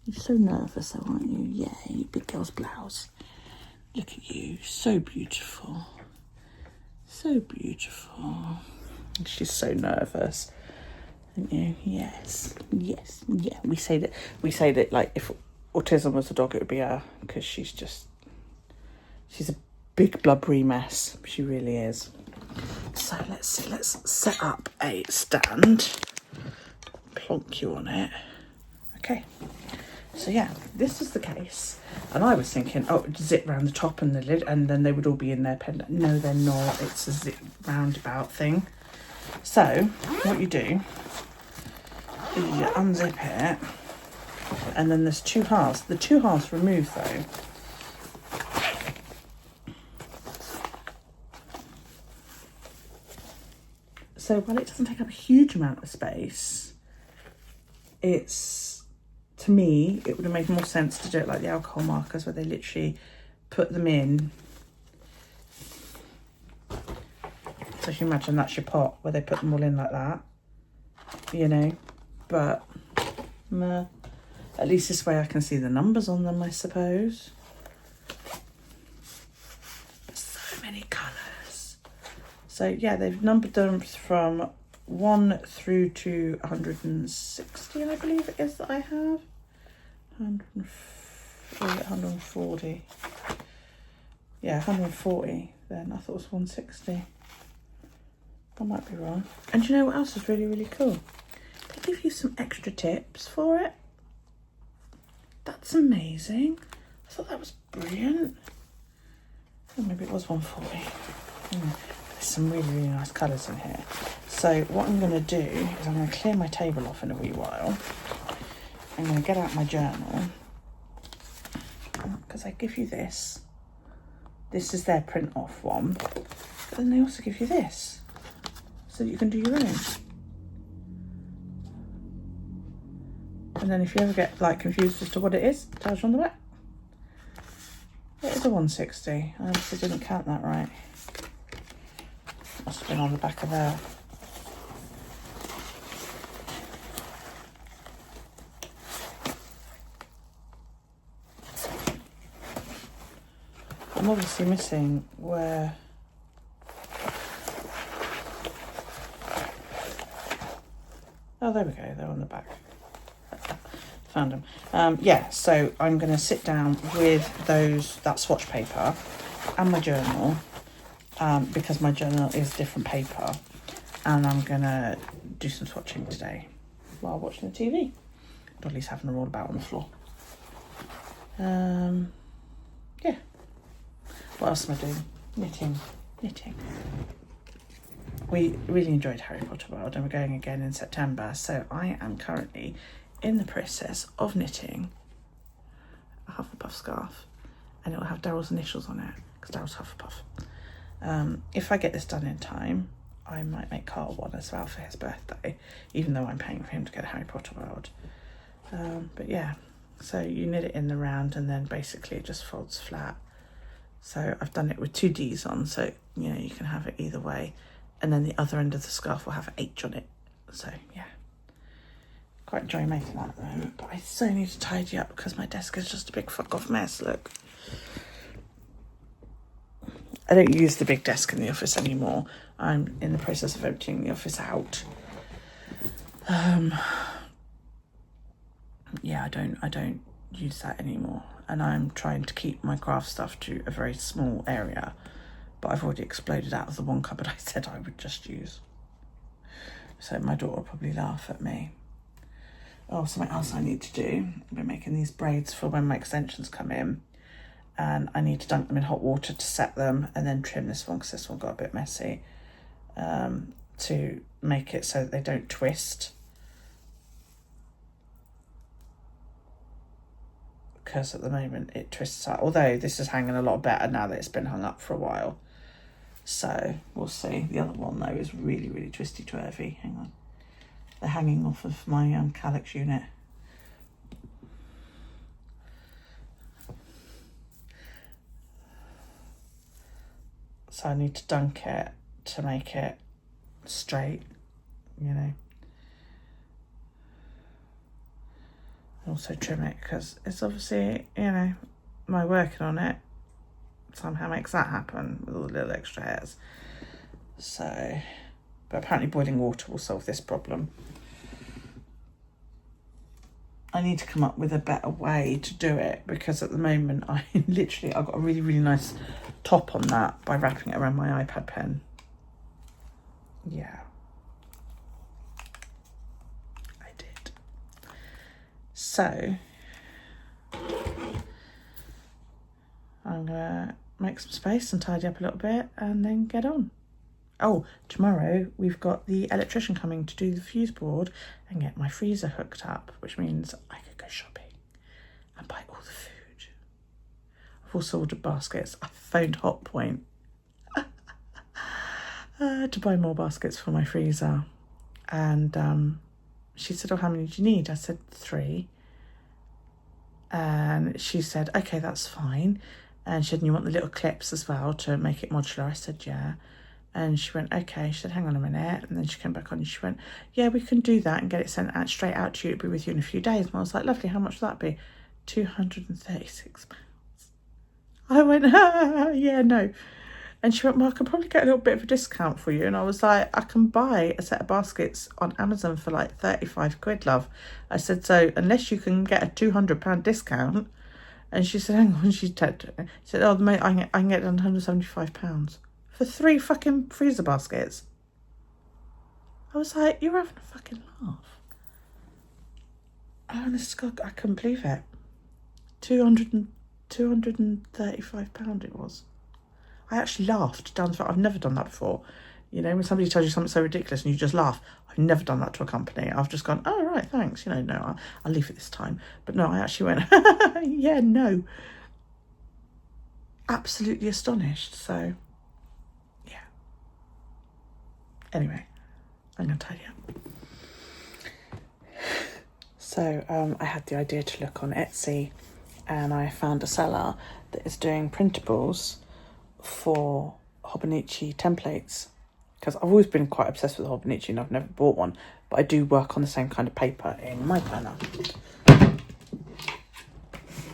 You're so nervous, though, aren't you? Yeah, you big girl's blouse. Look at you. So beautiful. So beautiful. She's so nervous. Aren't you? Yes. Yes. Yeah. We say that like if autism was a dog, it would be her, because she's a big blubbery mess. She really is. So let's see, let's set up a stand, plonk you on it. Okay, so yeah, this is the case, and I was thinking, oh, zip round the top and the lid, and then they would all be in their pen. No, they're not. It's a zip roundabout thing. So what you do is you unzip it, and then there's two halves. The two halves remove though. So while it doesn't take up a huge amount of space, to me, it would have made more sense to do it like the alcohol markers, where they literally put them in. So if you imagine that's your pot, where they put them all in like that, you know, but at least this way I can see the numbers on them, I suppose. So many colours. So yeah, they've numbered them from 1 through to 160, I believe it is that I have. 140. Yeah, 140 then. I thought it was 160. I might be wrong. And do you know what else is really, really cool? They give you some extra tips for it. That's amazing. I thought that was brilliant. Oh, maybe it was 140. There's some really, really nice colours in here. So what I'm going to do is I'm going to clear my table off in a wee while. I'm going to get out my journal, because I give you this. This is their print off one. But then they also give you this, so that you can do your own. And then if you ever get like confused as to what it is, it tells you on the back. It is a 160. I obviously didn't count that right. Must have been on the back of there. I'm obviously missing where... Oh, there we go, they're on the back. Found them. Yeah, so I'm going to sit down with that swatch paper and my journal, because my journal is different paper, and I'm going to do some swatching today while watching the TV. Dolly's having them all about on the floor. Yeah. What else am I doing? Knitting. we really enjoyed Harry Potter World and we're going again in September. So I am currently in the process of knitting a Hufflepuff scarf, and it will have Daryl's initials on it because Daryl's Hufflepuff. If I get this done in time, I might make Carl one as well for his birthday, even though I'm paying for him to get a Harry Potter World. But yeah, so you knit it in the round and then basically it just folds flat. So I've done it with 2 Ds on, so you know you can have it either way. And then the other end of the scarf will have an H on it. So yeah, quite enjoying making that at the moment. But I so need to tidy up because my desk is just a big fuck off mess, look. I don't use the big desk in the office anymore. I'm in the process of emptying the office out. Yeah, I don't use that anymore, and I'm trying to keep my craft stuff to a very small area, but I've already exploded out of the one cupboard I said I would just use. So my daughter will probably laugh at me. Oh, something else I need to do. I've been making these braids for when my extensions come in, and I need to dunk them in hot water to set them and then trim this one because this one got a bit messy, to make it so that they don't twist. Because at the moment it twists out, although this is hanging a lot better now that it's been hung up for a while. So we'll see. The other one though is really, really twisty twirly. Hang on. They're hanging off of my calyx unit. So I need to dunk it to make it straight, you know. Also trim it because it's obviously, you know, my working on it somehow makes that happen with all the little extra hairs. So, but apparently boiling water will solve this problem. I need to come up with a better way to do it because at the moment I got a really, really nice top on that by wrapping it around my iPad pen. Yeah. So I'm gonna make some space and tidy up a little bit and then get on. Oh, tomorrow we've got the electrician coming to do the fuse board and get my freezer hooked up, which means I could go shopping and buy all the food. I've also ordered baskets. I phoned Hotpoint to buy more baskets for my freezer, and she said, oh, how many do you need? I said 3. And she said, okay, that's fine. And she said, you want the little clips as well to make it modular? I said, yeah. And she went, okay. She said, hang on a minute. And then she came back on and she went, yeah, we can do that and get it sent out straight out to you. It'll be with you in a few days. And I was like, lovely, how much would that be? £236. I went, yeah, no. And she went, well, I can probably get a little bit of a discount for you. And I was like, I can buy a set of baskets on Amazon for like 35 quid, love. I said, so unless you can get a £200 discount. And she said, hang on, she said, oh, mate, I can get it on £175 for 3 fucking freezer baskets. I was like, you're having a fucking laugh. Honest to God, I couldn't believe it. £235 it was. I actually laughed down the front. I've never done that before. You know, when somebody tells you something so ridiculous and you just laugh. I've never done that to a company. I've just gone, oh, right, thanks. You know, no, I'll leave it this time. But no, I actually went, yeah, no. Absolutely astonished. So, yeah. Anyway, I'm going to tidy up. So, I had the idea to look on Etsy and I found a seller that is doing printables for Hobonichi templates, because I've always been quite obsessed with Hobonichi and I've never bought one, but I do work on the same kind of paper in my planner.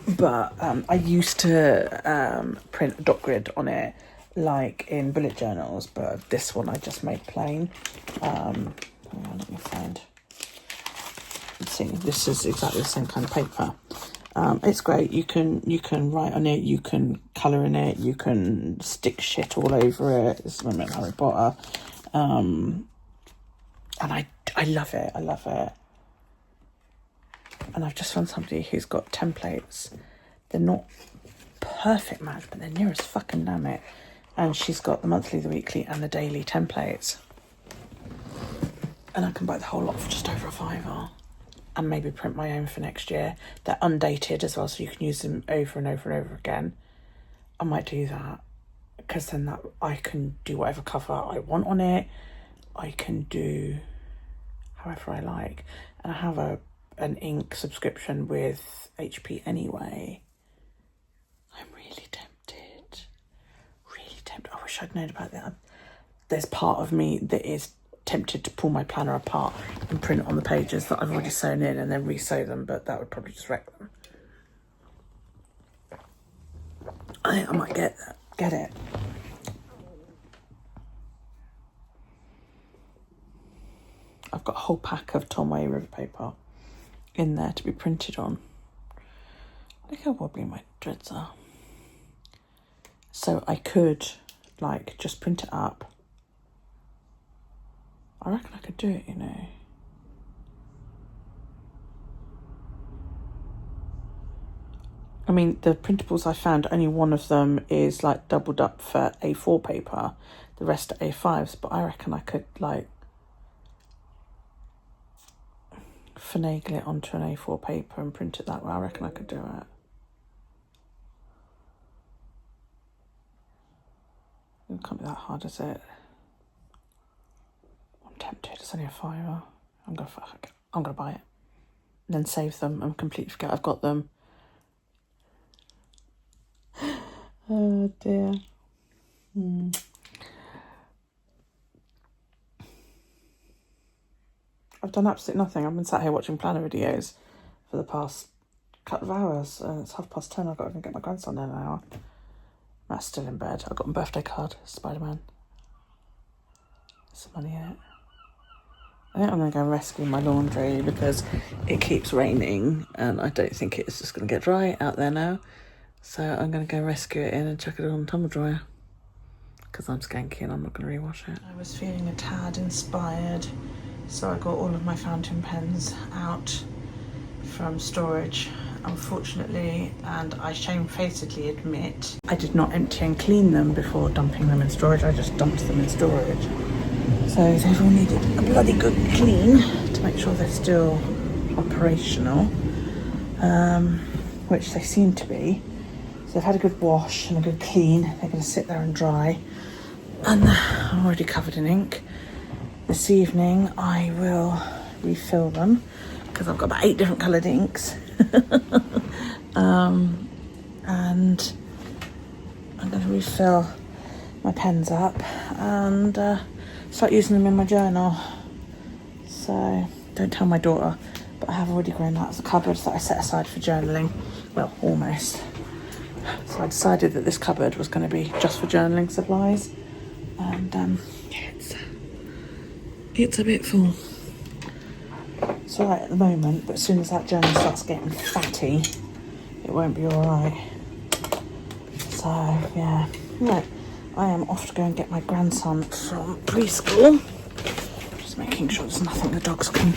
But I used to print a dot grid on it like in bullet journals, but this one I just made plain. Hang on, let me find. Let's see, this is exactly the same kind of paper. It's great. You can write on it, you can colour in it, you can stick shit all over it. This is when I met Harry Potter. And I love it. I love it. And I've just found somebody who's got templates. They're not perfect match, but they're near as fucking damn it. And she's got the monthly, the weekly and the daily templates. And I can buy the whole lot for just over £5 and maybe print my own for next year. They're undated as well, so you can use them over and over and over again. I might do that, because then that I can do whatever cover I want on it. I can do however I like. And I have an ink subscription with HP anyway. I'm really tempted. Really tempted. I wish I'd known about that. There's part of me that is tempted to pull my planner apart and print it on the pages that I've already sewn in and then re-sew them, but that would probably just wreck them. I think I might get it. I've got a whole pack of Tom Way river paper in there to be printed on. Look how wobbly my dreads are. So I could like just print it up. I reckon I could do it, you know. I mean, the printables I found, only one of them is like doubled up for A4 paper. The rest are A5s, but I reckon I could like finagle it onto an A4 paper and print it that way. I reckon I could do it. It can't be that hard, is it? I'm tempted. It's only a £5. I'm gonna buy it, and then save them and completely forget I've got them. Oh dear. I've done absolutely nothing. I've been sat here watching planner videos for the past couple of hours, and it's 10:30. I've got to go get my grandson in an hour. Matt's still in bed. I've got my birthday card, Spider-Man. There's some money in it. I think I'm going to go and rescue my laundry because it keeps raining and I don't think it's just going to get dry out there now. So I'm going to go rescue it in and chuck it on the tumble dryer because I'm skanky and I'm not going to rewash it. I was feeling a tad inspired, so I got all of my fountain pens out from storage, unfortunately, and I shamefacedly admit I did not empty and clean them before dumping them in storage. I just dumped them in storage. So they've all needed a bloody good clean to make sure they're still operational, which they seem to be. So they've had a good wash and a good clean. They're going to sit there and dry, and I'm already covered in ink. This evening I will refill them because I've got about 8 different coloured inks. And I'm going to refill my pens up and start using them in my journal. So don't tell my daughter, but I have already grown out of the cupboards that I set aside for journaling. Well, almost. So I decided that this cupboard was going to be just for journaling supplies, and yeah, it's a bit full. It's alright at the moment, but as soon as that journal starts getting fatty, it won't be alright. So yeah, right. I am off to go and get my grandson from preschool. Just making sure there's nothing the dogs can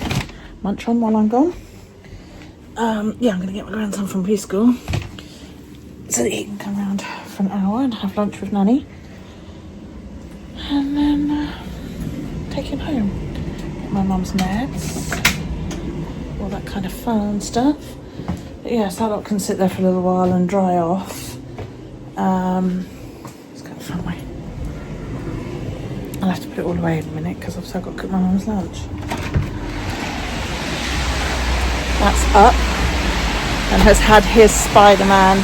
munch on while I'm gone. Yeah, I'm going to get my grandson from preschool so that he can come round for an hour and have lunch with Nanny. And then take him home. Get my mum's meds. All that kind of fun stuff. But yeah, so that lot can sit there for a little while and dry off. Let's go the front way. I'll have to put it all away in a minute because I've still got to cook my mum's lunch. That's up and has had his Spider-Man.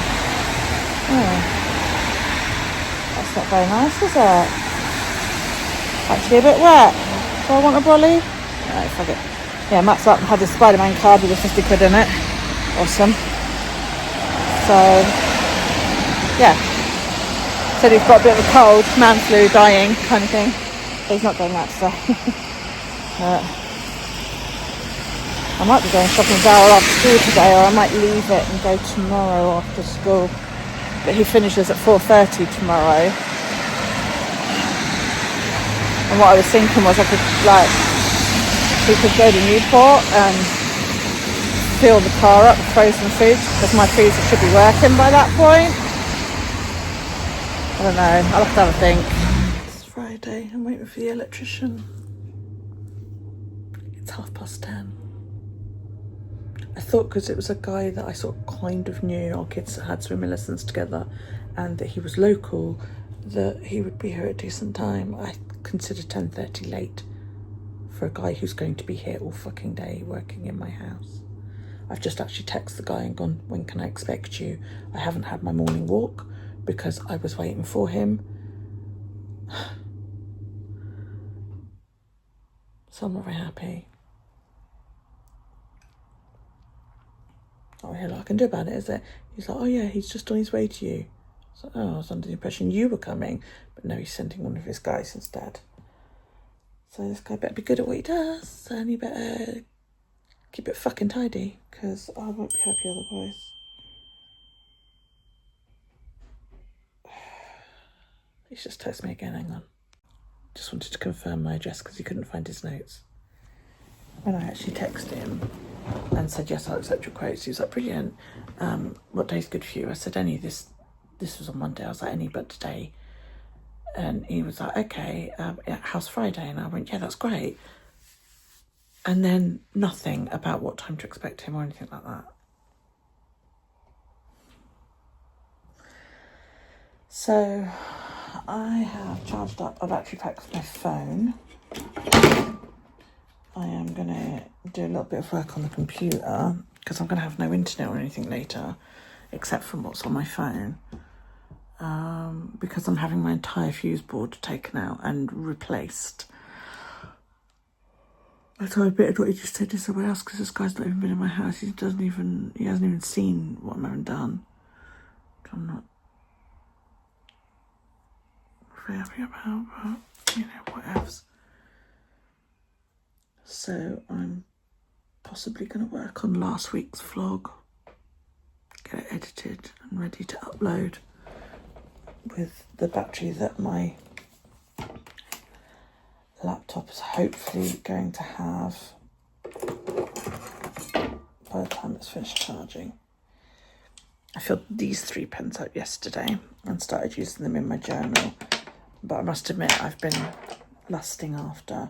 Oh, that's not very nice, is it? Actually a bit wet. Do I want a brolly? No, fuck it. Yeah, Matt's up and had his Spider-Man card with a 50 quid in it. Awesome. So, yeah. Said he's got a bit of a cold, man flu, dying kind of thing. But he's not doing that today. I might be going shopping with Daryl after school today, or I might leave it and go tomorrow after school. But he finishes at 4:30 tomorrow. And what I was thinking was we could go to Newport and fill the car up with frozen foods because my freezer should be working by that point. I don't know, I'll have to have a think. It's Friday, I'm waiting for the electrician. It's 4:30 and he's still not turned up. I don't know, I'll have to have a think. It's Friday, I'm waiting for the electrician. It's 4:30 and he's still not turned up. I don't know, I'll have to have a think. It's Friday, I'm waiting for the electrician. It's 10:30. I thought because it was a guy that I sort of kind of knew, our kids had swimming lessons together, and that he was local, that he would be here at a decent time. I consider 10:30 late for a guy who's going to be here all fucking day working in my house. I've just actually texted the guy and gone, when can I expect you? I haven't had my morning walk because I was waiting for him. So I'm not very happy. Not really a lot I can do about it, is there? He's like, oh yeah, he's just on his way to you. So, oh, I was under the impression you were coming, but no, he's sending one of his guys instead. So this guy better be good at what he does, and he better keep it fucking tidy, because I won't be happy otherwise. He's just texted me again, hang on. Just wanted to confirm my address because he couldn't find his notes. When I actually texted him and said, yes, I'll accept your quotes, he was like, brilliant. What day's good for you? I said, any this was on Monday. I was like, any but today. And he was like, okay, how's Friday? And I went, yeah, that's great. And then nothing about what time to expect him or anything like that. So I have charged up a battery pack for my phone. I am going to do a little bit of work on the computer because I'm going to have no internet or anything later except from what's on my phone. Because I'm having my entire fuse board taken out and replaced. I thought I'd better not just take this somewhere else because this guy's not even been in my house. He hasn't even seen what I'm having done. Which I'm not very happy about, but you know, what else. So I'm possibly going to work on last week's vlog, get it edited and ready to upload with the battery that my laptop is hopefully going to have by the time it's finished charging. I filled these 3 pens up yesterday and started using them in my journal, but I must admit I've been lusting after,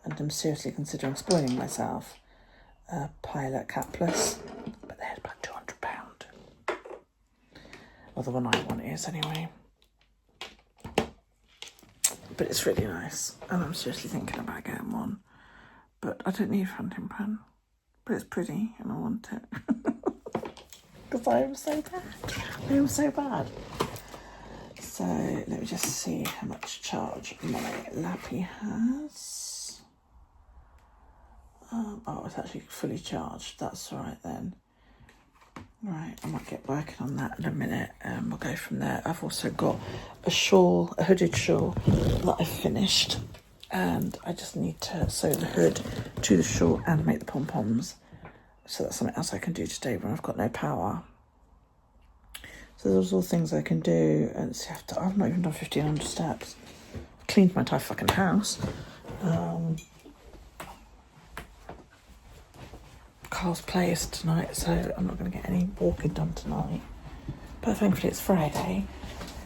and I'm seriously considering spoiling myself, a Pilot capless, but they're about £200. Well, the one I want is anyway. But it's really nice, and I'm seriously thinking about getting one. But I don't need a fountain pen, but it's pretty, and I want it. Because I am so bad. I am so bad. So let me just see how much charge my lappy has. Oh, it's actually fully charged. That's all right then. Right, I might get working on that in a minute and we'll go from there. I've also got a shawl, a hooded shawl that I've finished, and I just need to sew the hood to the shawl and make the pom-poms. So that's something else I can do today when I've got no power. So those are all things I can do. And see, I've not even done 1,500 steps. I've cleaned my entire fucking house. Carl's play is tonight, so I'm not going to get any walking done tonight. But thankfully it's Friday,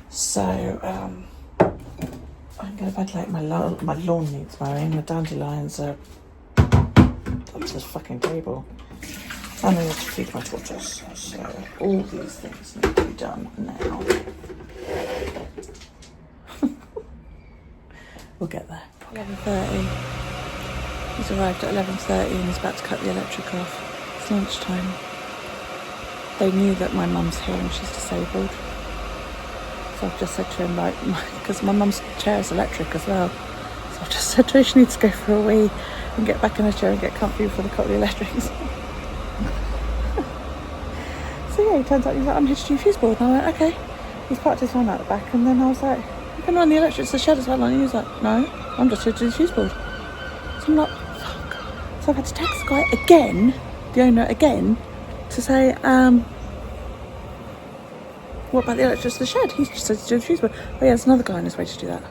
so I'm going to ventilate my lawn needs mowing. My dandelions are up to this fucking table. And I need to feed my tortoise, so all these things need to be done now. We'll get there. 11:30. He's arrived at 11:30 and he's about to cut the electric off. It's lunchtime. They knew that my mum's here and she's disabled. So I've just said to him, like, because my mum's chair is electric as well. So I've just said to her she needs to go for a wee and get back in her chair and get comfy before they cut the electrics. So yeah, he turns out he's like, I'm here to do fuse board. And I went, okay. He's parked his van out the back, and then I was like, you can run the electrics to the shed as well. And he was like, no, I'm just here to do the fuse board. So I'm like, fuck. So I've had to text the guy again, the owner again, to say, what about the electrics to the shed? He's just said to do the fuse board. Oh yeah, there's another guy on his way to do that.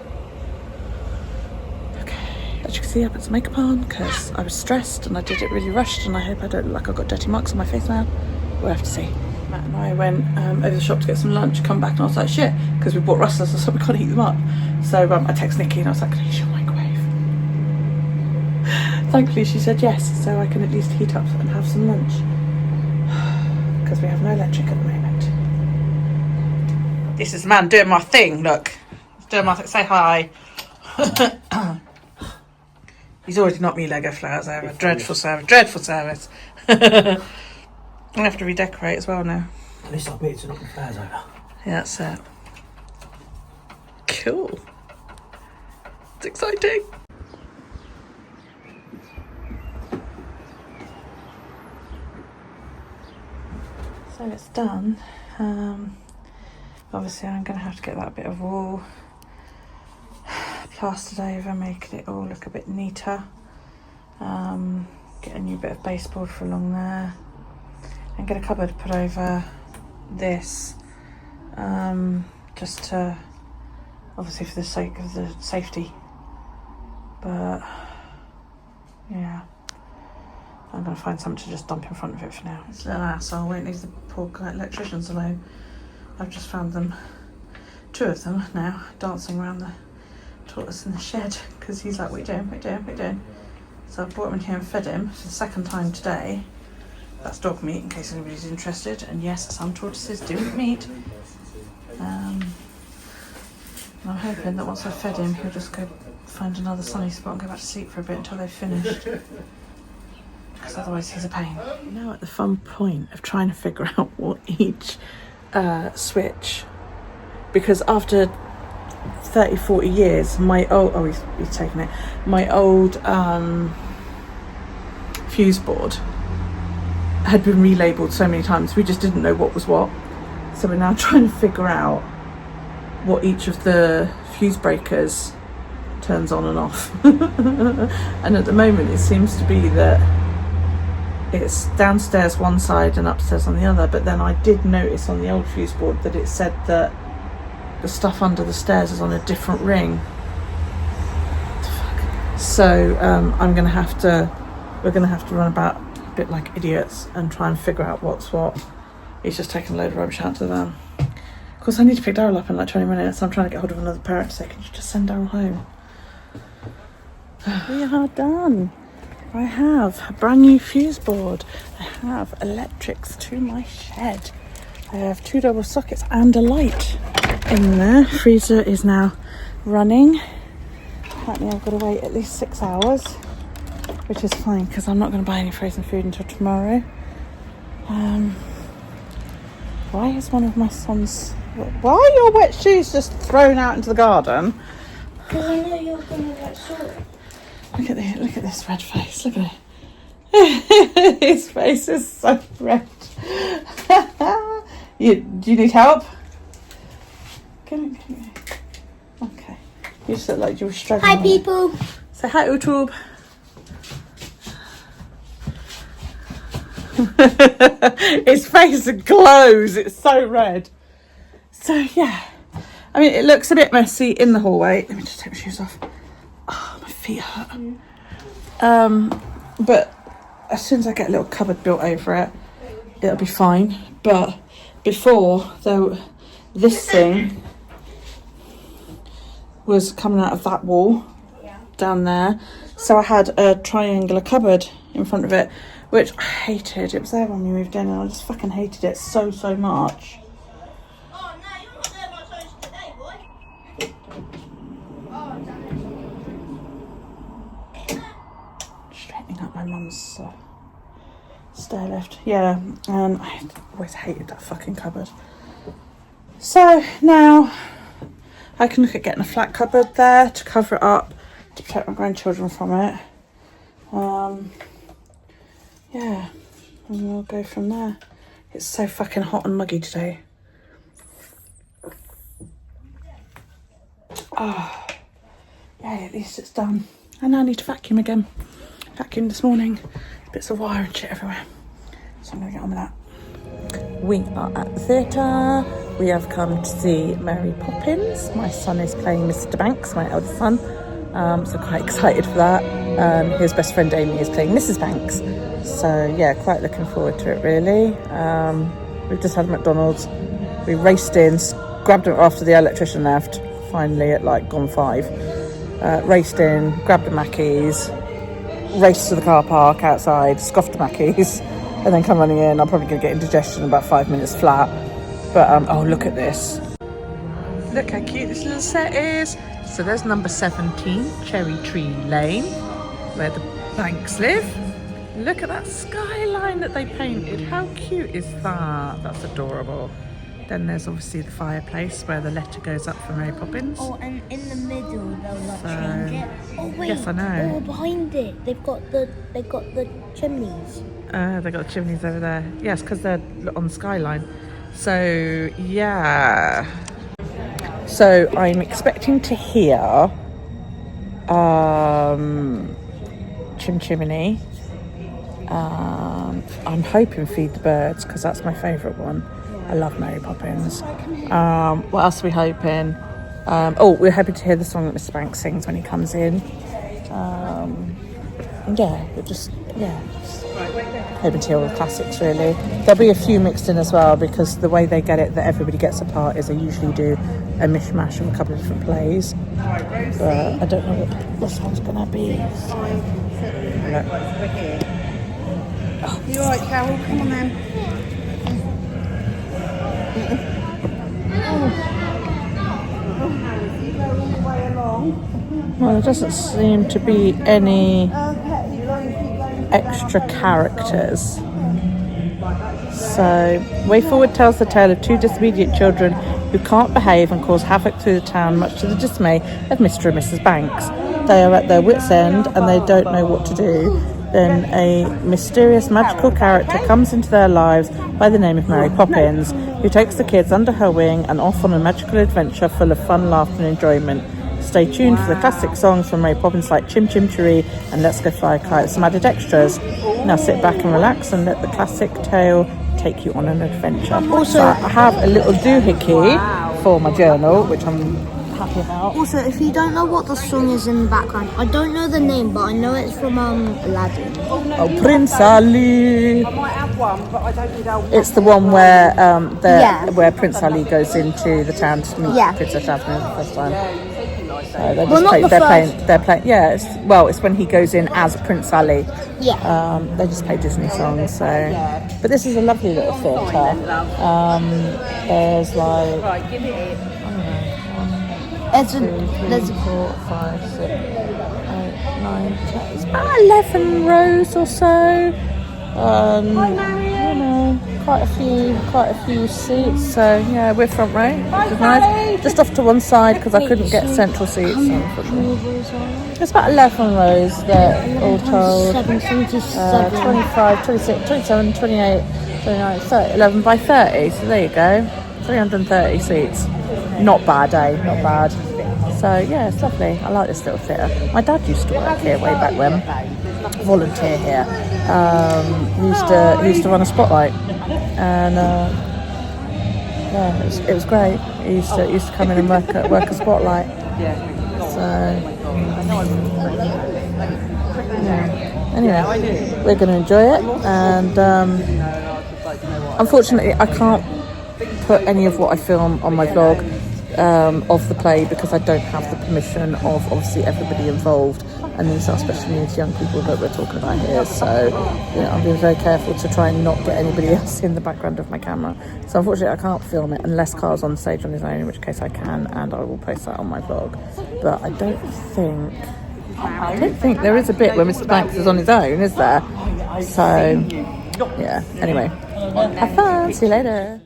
Okay, as you can see, I put some makeup on because I was stressed and I did it really rushed, and I hope I don't look like I've got dirty marks on my face now. We'll have to see. Matt and I went over the shop to get some lunch, come back and I was like, shit, because we bought rustlers, so we can't heat them up. So I texted Nikki and I was like, can I use your microwave? Thankfully she said yes, so I can at least heat up and have some lunch. Because we have no electric at the moment. This is the man doing my thing, look. He's doing my thing. Say hi. He's already knocked me Lego flowers over. Dreadful service. I'm going to have to redecorate as well now. At least I'll be to knock the flowers over. Yeah, that's it. Cool. It's exciting. So it's done. Obviously I'm going to have to get that bit of wall plastered over, making it all look a bit neater. Get a new bit of baseboard for along there, and get a cupboard put over this, just to, obviously for the sake of the safety. But yeah, I'm going to find something to just dump in front of it for now. This little asshole won't leave the poor electricians alone. I've just found them, 2 of them now, dancing around the tortoise in the shed, because he's like, what are you doing? So I brought him in here and fed him for the 2nd time today. That's dog meat, in case anybody's interested. And yes, some tortoises do eat meat. And I'm hoping that once I've fed him, he'll just go find another sunny spot and go back to sleep for a bit until they've finished. Because otherwise he's a pain. Now at the fun point of trying to figure out what each switch, because after 30-40 years my old he's taken it, my old fuse board had been relabeled so many times we just didn't know what was what. So we're now trying to figure out what each of the fuse breakers turns on and off. And at the moment it seems to be that it's downstairs one side and upstairs on the other, but then I did notice on the old fuse board that it said that the stuff under the stairs is on a different ring. So we're gonna have to run about a bit like idiots and try and figure out what's what. He's just taking a load of rubbish out to the van. Of course I need to pick Daryl up in like 20 minutes. I'm trying to get hold of another parent to say, can you just send Daryl home? We are done. I have a brand new fuse board. I have electrics to my shed. I have 2 double sockets and a light in there. Freezer is now running. Apparently I've got to wait at least 6 hours, which is fine because I'm not going to buy any frozen food until tomorrow. Why is one of my sons... Why are your wet shoes just thrown out into the garden? Because I know you're going to get sore. Look at this red face. Look at it. His face is so red. Do you need help? Okay. You just look like you were struggling. Hi, people. Say hi, YouTube. His face glows. It's so red. So yeah, I mean, it looks a bit messy in the hallway. Let me just take my shoes off. Oh, my feet hurt. But as soon as I get a little cupboard built over it, it'll be fine. But before, though, this thing was coming out of that wall down there, so I had a triangular cupboard in front of it, which I hated. It was there when we moved in and I just fucking hated it so much. Oh, no, you're not doing my toast today, boy. Oh, damn it. Straightening up my mum's stair lift. Yeah, and I always hated that fucking cupboard. So now I can look at getting a flat cupboard there to cover it up, to protect my grandchildren from it. Yeah, and we'll go from there. It's so fucking hot and muggy today. Oh, yeah, at least it's done. And now I need to vacuum again. Vacuumed this morning. Bits of wire and shit everywhere. So I'm going to get on with that. We are at the theatre. We have come to see Mary Poppins. My son is playing Mr. Banks, my eldest son. So quite excited for that. His best friend Amy is playing Mrs. Banks. So yeah, quite looking forward to it really. We've just had McDonald's. We raced in, grabbed it after the electrician left, finally at like gone 5. Raced in, grabbed the Mackies, race to the car park outside, scoff to Mackey's, and then come running in. I'm probably going to get indigestion in about 5 minutes flat. But, oh, look at this. Look how cute this little set is. So there's number 17, Cherry Tree Lane, where the Banks live. Look at that skyline that they painted. How cute is that? That's adorable. Then there's obviously the fireplace where the letter goes up for Mary Poppins. Oh, and in the middle they'll like change it. Oh wait, yes, I know. oh, behind it they've got the chimneys. They got the chimneys over there. Yes, because they're on the skyline. So yeah. So I'm expecting to hear Chim Chimney. I'm hoping Feed the Birds because that's my favourite one. I love Mary Poppins. What else are we hoping? We're hoping to hear the song that Mr. Banks sings when he comes in. We're just hoping to hear all the classics really. There'll be a few mixed in as well because the way they get it that everybody gets a part is they usually do a mishmash of a couple of different plays. But I don't know what this one's gonna be. You alright, Carol? Come on then. Well, there doesn't seem to be any extra characters. So, Way Forward tells the tale of two disobedient children who can't behave and cause havoc through the town, much to the dismay of Mr. and Mrs. Banks. They are at their wits' end and they don't know what to do. Then a mysterious magical character comes into their lives by the name of Mary Poppins, who takes the kids under her wing and off on a magical adventure full of fun, laughter and enjoyment. Stay tuned for the classic songs from Mary Poppins like Chim Chim Cheree and Let's Go Fly a Kite, some added extras. Now sit back and relax and let the classic tale take you on an adventure. Also, I have a little doohickey for my journal, which I'm happy about. Also, if you don't know what the song is in the background, I don't know the name, but I know it's from Aladdin. Oh, Prince Ali. I might have one, but I don't need our... It's the one where where Prince Ali goes into the town to meet Yeah. Princess Jasmine for the first time. So they're Well, not the they're playing. Yeah, it's when he goes in as Prince Ali. Yeah. They just play Disney songs. So, but this is a lovely little theatre. There's like. Right, give it here. It's 2, 3, 4, 5, 6, 8, 9, 10. It's about 11 rows or so. Quite a few seats. So yeah, we're front row, which is nice. Just off to one side because I couldn't get central seats. It's about 11 rows there, all told. 25, 26, 27, 28, 29, 30, 11 by 30. So there you go, 330 seats. Not bad, eh? Not bad. So yeah, it's lovely. I like this little theatre. My dad used to work here way back when. Volunteer here. He used to run a spotlight, and it was great. He used to come in and work a spotlight. So yeah. Anyway, we're going to enjoy it, and unfortunately, I can't put any of what I film on my vlog of the play because I don't have the permission of obviously everybody involved, and these are special needs young people that we're talking about here. So I'm being very careful to try and not get anybody else in the background of my camera. So unfortunately I can't film it unless Carl's on stage on his own, in which case I can, and I will post that on my vlog. But I don't think there is a bit where Mr. Banks is on his own, is there? So yeah, anyway, have fun, see you later.